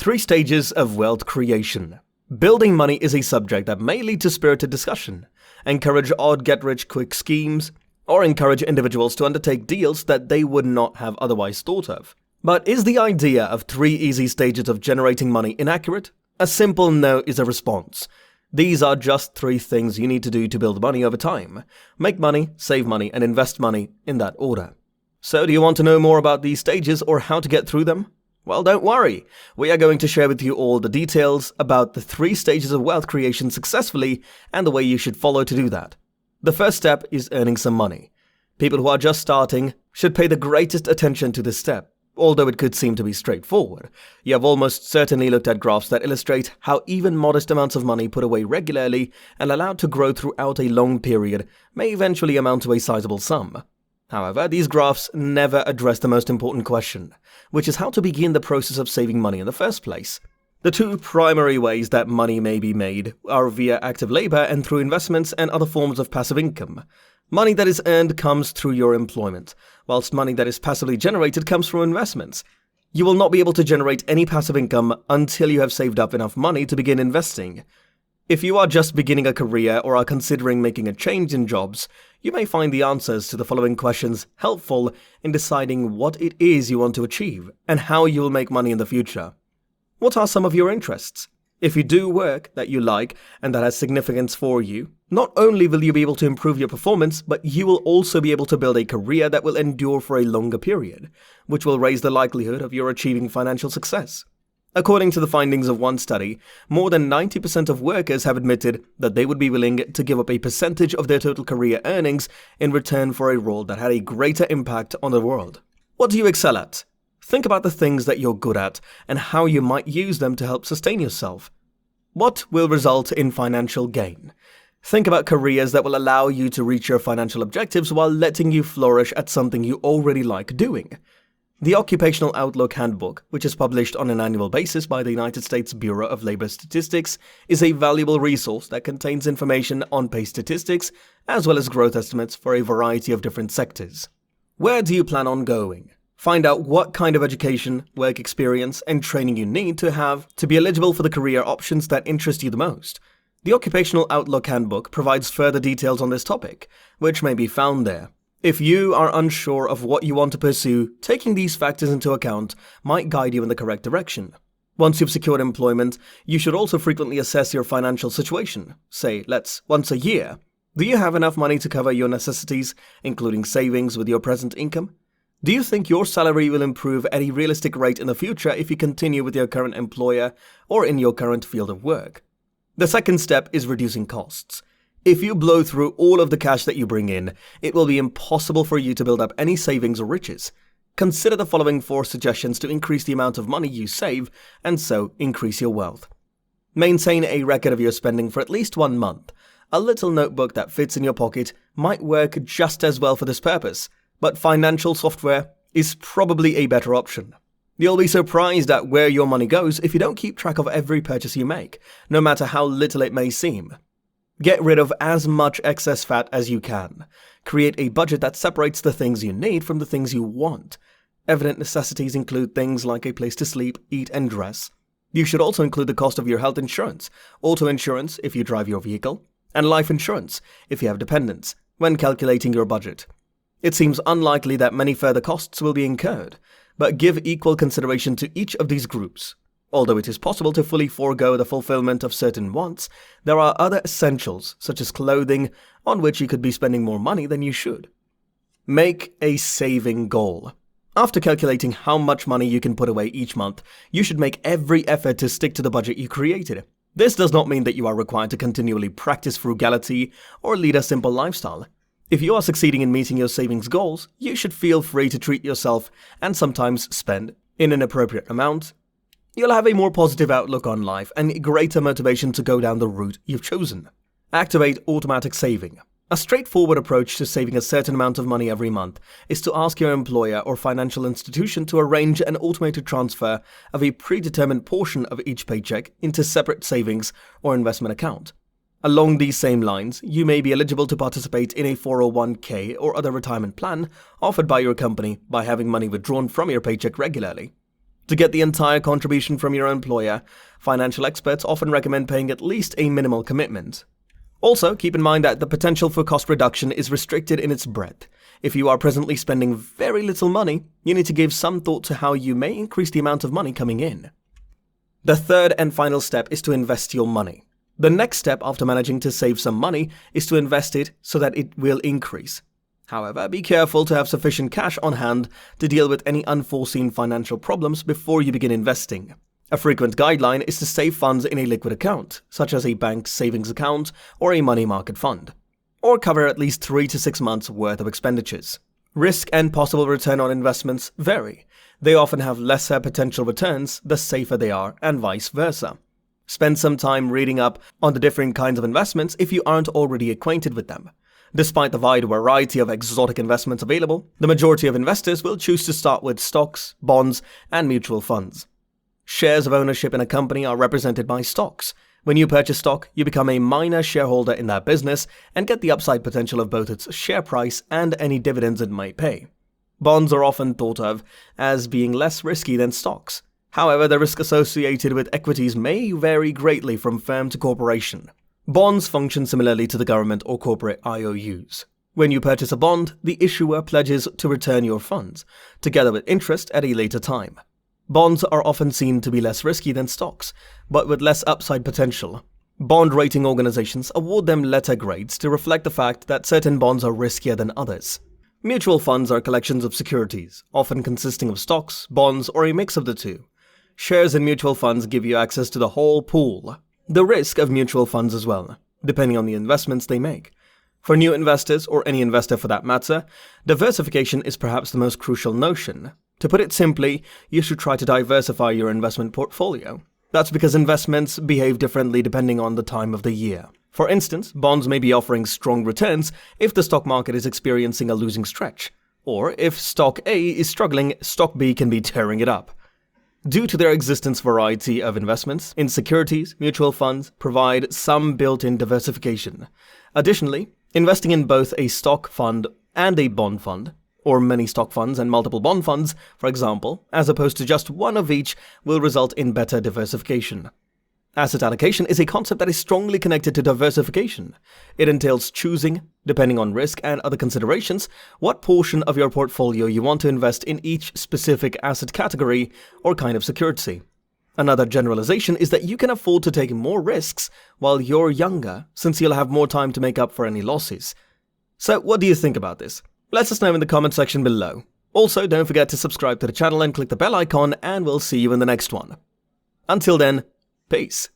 Three stages of wealth creation. Building money is a subject that may lead to spirited discussion, encourage odd get-rich-quick schemes, or encourage individuals to undertake deals that they would not have otherwise thought of. But is the idea of 3 easy stages of generating money inaccurate? A simple no is a response. These are just 3 things you need to do to build money over time. Make money, save money, and invest money in that order. So do you want to know more about these stages or how to get through them? Well, don't worry. We are going to share with you all the details about the 3 stages of wealth creation successfully and the way you should follow to do that. The first step is earning some money. People who are just starting should pay the greatest attention to this step. Although it could seem to be straightforward, you have almost certainly looked at graphs that illustrate how even modest amounts of money put away regularly and allowed to grow throughout a long period may eventually amount to a sizable sum. However, these graphs never address the most important question, which is how to begin the process of saving money in the first place. The 2 primary ways that money may be made are via active labor and through investments and other forms of passive income. Money that is earned comes through your employment, whilst money that is passively generated comes from investments. You will not be able to generate any passive income until you have saved up enough money to begin investing. If you are just beginning a career or are considering making a change in jobs, you may find the answers to the following questions helpful in deciding what it is you want to achieve and how you will make money in the future. What are some of your interests? If you do work that you like and that has significance for you, not only will you be able to improve your performance, but you will also be able to build a career that will endure for a longer period, which will raise the likelihood of your achieving financial success. According to the findings of one study, more than 90% of workers have admitted that they would be willing to give up a percentage of their total career earnings in return for a role that had a greater impact on the world. What do you excel at? Think about the things that you're good at and how you might use them to help sustain yourself. What will result in financial gain? Think about careers that will allow you to reach your financial objectives while letting you flourish at something you already like doing. The Occupational Outlook Handbook, which is published on an annual basis by the United States Bureau of Labor Statistics, is a valuable resource that contains information on pay statistics as well as growth estimates for a variety of different sectors. Where do you plan on going? Find out what kind of education, work experience, and training you need to have to be eligible for the career options that interest you the most. The Occupational Outlook Handbook provides further details on this topic, which may be found there. If you are unsure of what you want to pursue, taking these factors into account might guide you in the correct direction. Once you've secured employment, you should also frequently assess your financial situation. Say, once a year. Do you have enough money to cover your necessities, including savings with your present income? Do you think your salary will improve at a realistic rate in the future if you continue with your current employer or in your current field of work? The second step is reducing costs. If you blow through all of the cash that you bring in, it will be impossible for you to build up any savings or riches. Consider the following 4 suggestions to increase the amount of money you save and so increase your wealth. Maintain a record of your spending for at least 1 month. A little notebook that fits in your pocket might work just as well for this purpose, but financial software is probably a better option. You'll be surprised at where your money goes if you don't keep track of every purchase you make, no matter how little it may seem. Get rid of as much excess fat as you can. Create a budget that separates the things you need from the things you want. Evident necessities include things like a place to sleep, eat, and dress. You should also include the cost of your health insurance, auto insurance if you drive your vehicle, and life insurance if you have dependents, when calculating your budget. It seems unlikely that many further costs will be incurred, but give equal consideration to each of these groups. Although it is possible to fully forego the fulfillment of certain wants, there are other essentials, such as clothing, on which you could be spending more money than you should. Make a saving goal. After calculating how much money you can put away each month, you should make every effort to stick to the budget you created. This does not mean that you are required to continually practice frugality or lead a simple lifestyle. If you are succeeding in meeting your savings goals, you should feel free to treat yourself and sometimes spend in an appropriate amount. You'll have a more positive outlook on life and greater motivation to go down the route you've chosen. Activate automatic saving. A straightforward approach to saving a certain amount of money every month is to ask your employer or financial institution to arrange an automated transfer of a predetermined portion of each paycheck into separate savings or investment account. Along these same lines, you may be eligible to participate in a 401k or other retirement plan offered by your company by having money withdrawn from your paycheck regularly. To get the entire contribution from your employer, financial experts often recommend paying at least a minimal commitment. Also, keep in mind that the potential for cost reduction is restricted in its breadth. If you are presently spending very little money, you need to give some thought to how you may increase the amount of money coming in. The third and final step is to invest your money. The next step after managing to save some money is to invest it so that it will increase. However, be careful to have sufficient cash on hand to deal with any unforeseen financial problems before you begin investing. A frequent guideline is to save funds in a liquid account, such as a bank savings account or a money market fund, or cover at least 3 to 6 months worth of expenditures. Risk and possible return on investments vary. They often have lesser potential returns the safer they are, and vice versa. Spend some time reading up on the different kinds of investments if you aren't already acquainted with them. Despite the wide variety of exotic investments available, the majority of investors will choose to start with stocks, bonds, and mutual funds. Shares of ownership in a company are represented by stocks. When you purchase stock, you become a minor shareholder in that business and get the upside potential of both its share price and any dividends it might pay. Bonds are often thought of as being less risky than stocks. However, the risk associated with equities may vary greatly from firm to corporation. Bonds function similarly to the government or corporate IOUs. When you purchase a bond, the issuer pledges to return your funds, together with interest at a later time. Bonds are often seen to be less risky than stocks, but with less upside potential. Bond rating organizations award them letter grades to reflect the fact that certain bonds are riskier than others. Mutual funds are collections of securities, often consisting of stocks, bonds, or a mix of the two. Shares in mutual funds give you access to the whole pool. The risk of mutual funds as well, depending on the investments they make. For new investors, or any investor for that matter, diversification is perhaps the most crucial notion. To put it simply, you should try to diversify your investment portfolio. That's because investments behave differently depending on the time of the year. For instance, bonds may be offering strong returns if the stock market is experiencing a losing stretch. Or if stock A is struggling, stock B can be tearing it up. Due to their existence variety of investments in securities, mutual funds provide some built-in diversification. Additionally, investing in both a stock fund and a bond fund, or many stock funds and multiple bond funds, for example, as opposed to just one of each, will result in better diversification. Asset allocation is a concept that is strongly connected to diversification. It entails choosing, depending on risk and other considerations, what portion of your portfolio you want to invest in each specific asset category or kind of security. Another generalization is that you can afford to take more risks while you're younger, since you'll have more time to make up for any losses. So what do you think about this? Let us know in the comment section below. Also, don't forget to subscribe to the channel and click the bell icon, and we'll see you in the next one. Until then, peace.